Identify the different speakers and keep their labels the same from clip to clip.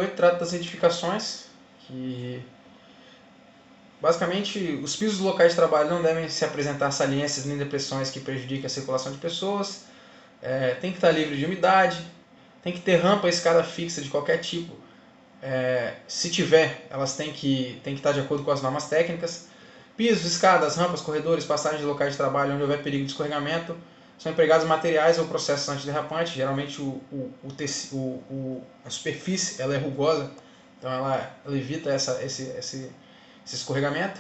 Speaker 1: 8 trata das edificações, que basicamente os pisos dos locais de trabalho não devem se apresentar saliências nem depressões que prejudiquem a circulação de pessoas, tem que estar livre de umidade, tem que ter rampa e escada fixa de qualquer tipo. Se tiver, elas têm que estar de acordo com as normas técnicas. Pisos, escadas, rampas, corredores, passagens de locais de trabalho onde houver perigo de escorregamento, são empregados materiais ou processos antiderrapantes. Geralmente a superfície ela é rugosa, então ela evita esse escorregamento.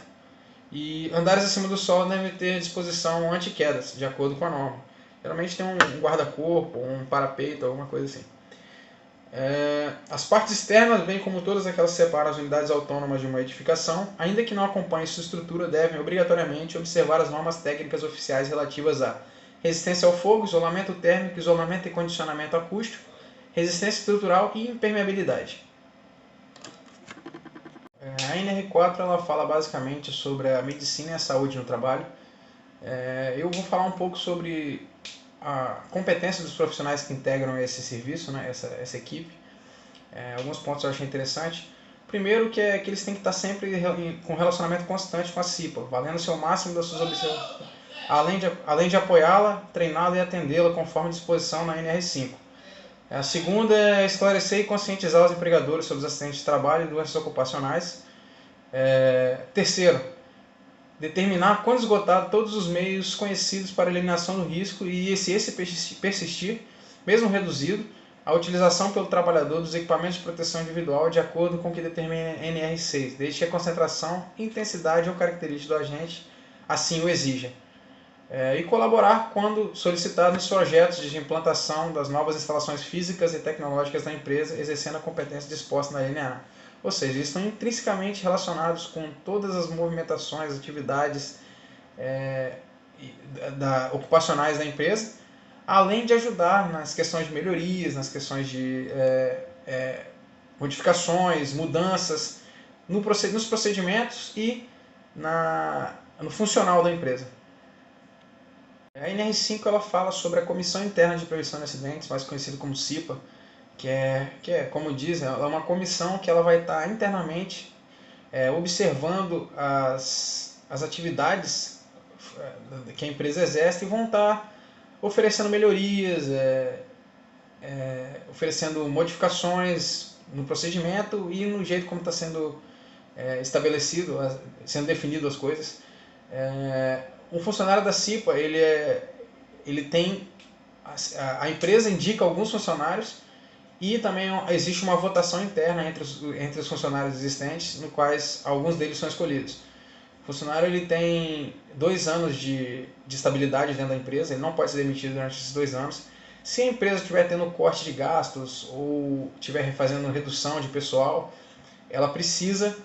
Speaker 1: E andares acima do solo devem ter disposição anti-quedas, de acordo com a norma. Geralmente tem um guarda-corpo, um parapeito, alguma coisa assim. As partes externas, bem como todas aquelas que separam as unidades autônomas de uma edificação, ainda que não acompanhem sua estrutura, devem obrigatoriamente observar as normas técnicas oficiais relativas a resistência ao fogo, isolamento térmico, isolamento e condicionamento acústico, resistência estrutural e impermeabilidade. A NR4 ela fala basicamente sobre a medicina e a saúde no trabalho. Eu vou falar um pouco sobre a competência dos profissionais que integram esse serviço, né, essa equipe. Alguns pontos eu achei interessante. Primeiro que eles têm que estar sempre com relacionamento constante com a CIPA, valendo-se ao máximo das suas observações, além de apoiá-la, treiná-la e atendê-la conforme disposição na NR5. A segunda é esclarecer e conscientizar os empregadores sobre os acidentes de trabalho e doenças ocupacionais. Terceiro, determinar quando esgotado todos os meios conhecidos para eliminação do risco e, se esse persistir, mesmo reduzido, a utilização pelo trabalhador dos equipamentos de proteção individual de acordo com o que determina a NR6, desde que a concentração, intensidade ou característica do agente assim o exija. E colaborar quando solicitado nos projetos de implantação das novas instalações físicas e tecnológicas da empresa, exercendo a competência disposta na LNA. Ou seja, eles estão intrinsecamente relacionados com todas as movimentações, atividades ocupacionais da empresa, além de ajudar nas questões de melhorias, nas questões de modificações, mudanças nos procedimentos e no funcional da empresa. A NR5 ela fala sobre a Comissão Interna de Prevenção de Acidentes, mais conhecida como CIPA, que é, como diz, ela é uma comissão que ela vai estar internamente observando as atividades que a empresa exerce e vão estar oferecendo melhorias, oferecendo modificações no procedimento e no jeito como está sendo estabelecido, sendo definido as coisas. Um funcionário da CIPA, ele tem a empresa indica alguns funcionários e também existe uma votação interna entre os funcionários existentes, no quais alguns deles são escolhidos. O funcionário ele tem 2 anos de estabilidade dentro da empresa, ele não pode ser demitido durante esses 2 anos. Se a empresa estiver tendo corte de gastos ou estiver fazendo redução de pessoal, ela precisa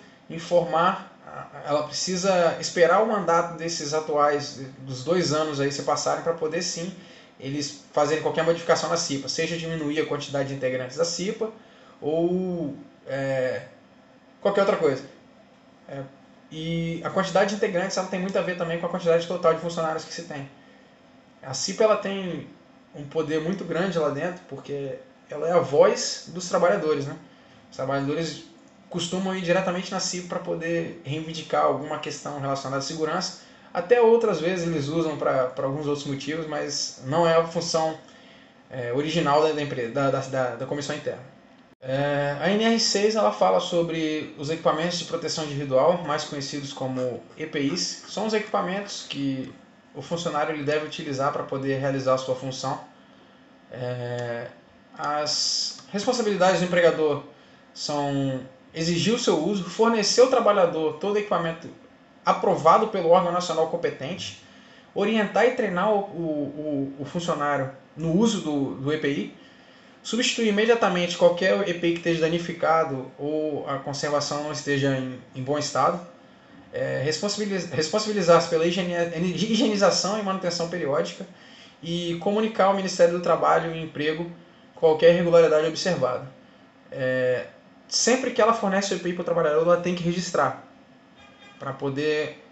Speaker 1: ela precisa esperar o mandato desses atuais, dos 2 anos aí se passarem, para poder sim eles fazerem qualquer modificação na CIPA, seja diminuir a quantidade de integrantes da CIPA ou qualquer outra coisa. E a quantidade de integrantes ela tem muito a ver também com a quantidade total de funcionários que se tem. A CIPA ela tem um poder muito grande lá dentro, porque ela é a voz dos trabalhadores, né? Os trabalhadores costumam ir diretamente na CIPA para poder reivindicar alguma questão relacionada à segurança. Até outras vezes eles usam para alguns outros motivos, mas não é a função original da empresa, da comissão interna. A NR6 ela fala sobre os equipamentos de proteção individual, mais conhecidos como EPIs. São os equipamentos que o funcionário ele deve utilizar para poder realizar a sua função. As responsabilidades do empregador são exigir o seu uso, fornecer ao trabalhador todo o equipamento aprovado pelo órgão nacional competente, orientar e treinar o funcionário no uso do EPI, substituir imediatamente qualquer EPI que esteja danificado ou a conservação não esteja em bom estado, responsabilizar-se pela higienização e manutenção periódica e comunicar ao Ministério do Trabalho e Emprego qualquer irregularidade observada. Sempre que ela fornece o EPI para o trabalhador, ela tem que registrar, para poder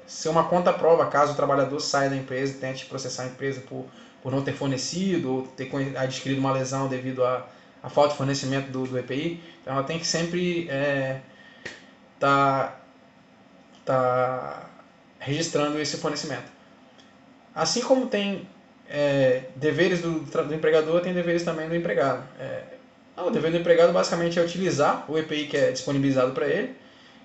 Speaker 1: ser uma conta-prova caso o trabalhador saia da empresa e tente processar a empresa por não ter fornecido ou ter adquirido uma lesão devido à a falta de fornecimento do EPI, então ela tem que sempre tá registrando esse fornecimento. Assim como tem deveres do empregador, tem deveres também do empregado. O dever do empregado basicamente é utilizar o EPI que é disponibilizado para ele.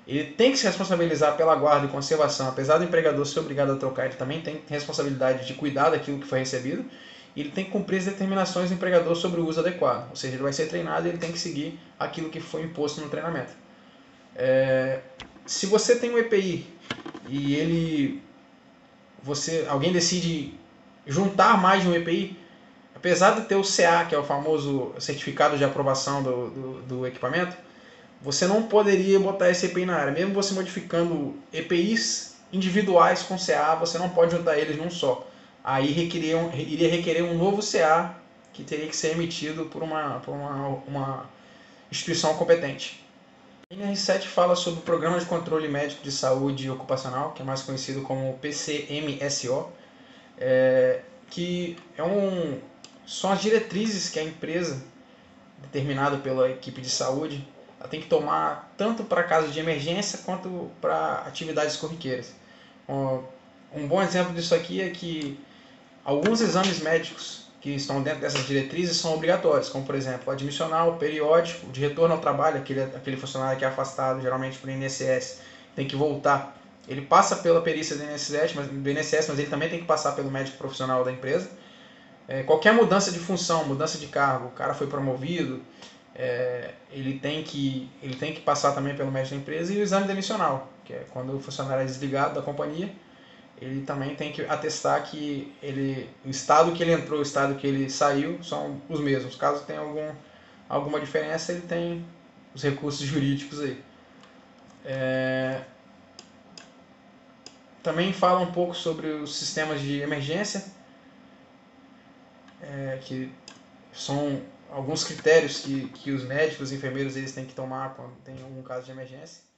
Speaker 1: Ele tem que se responsabilizar pela guarda e conservação, apesar do empregador ser obrigado a trocar, ele também tem responsabilidade de cuidar daquilo que foi recebido. E ele tem que cumprir as determinações do empregador sobre o uso adequado, ou seja, ele vai ser treinado e ele tem que seguir aquilo que foi imposto no treinamento. Se você tem um EPI e alguém decide juntar mais de um EPI, apesar de ter o CA, que é o famoso certificado de aprovação do equipamento, você não poderia botar esse EPI na área. Mesmo você modificando EPIs individuais com CA, você não pode juntar eles num só. Aí iria requerer um novo CA que teria que ser emitido por uma instituição competente. A NR7 fala sobre o Programa de Controle Médico de Saúde Ocupacional, que é mais conhecido como PCMSO, que são as diretrizes que a empresa, determinada pela equipe de saúde, ela tem que tomar tanto para casos de emergência quanto para atividades corriqueiras. Um bom exemplo disso aqui é que alguns exames médicos que estão dentro dessas diretrizes são obrigatórios, como por exemplo o admissional, o periódico, o de retorno ao trabalho, aquele funcionário que é afastado geralmente por INSS, tem que voltar. Ele passa pela perícia do INSS, mas ele também tem que passar pelo médico profissional da empresa. Qualquer mudança de função, mudança de cargo, o cara foi promovido, ele tem que passar também pelo médico da empresa. E o exame demissional, que é quando o funcionário é desligado da companhia, ele também tem que atestar que o estado que ele entrou e o estado que ele saiu são os mesmos. Caso tenha alguma diferença, ele tem os recursos jurídicos aí. Também fala um pouco sobre os sistemas de emergência, que são alguns critérios que os médicos e enfermeiros eles têm que tomar quando tem algum caso de emergência.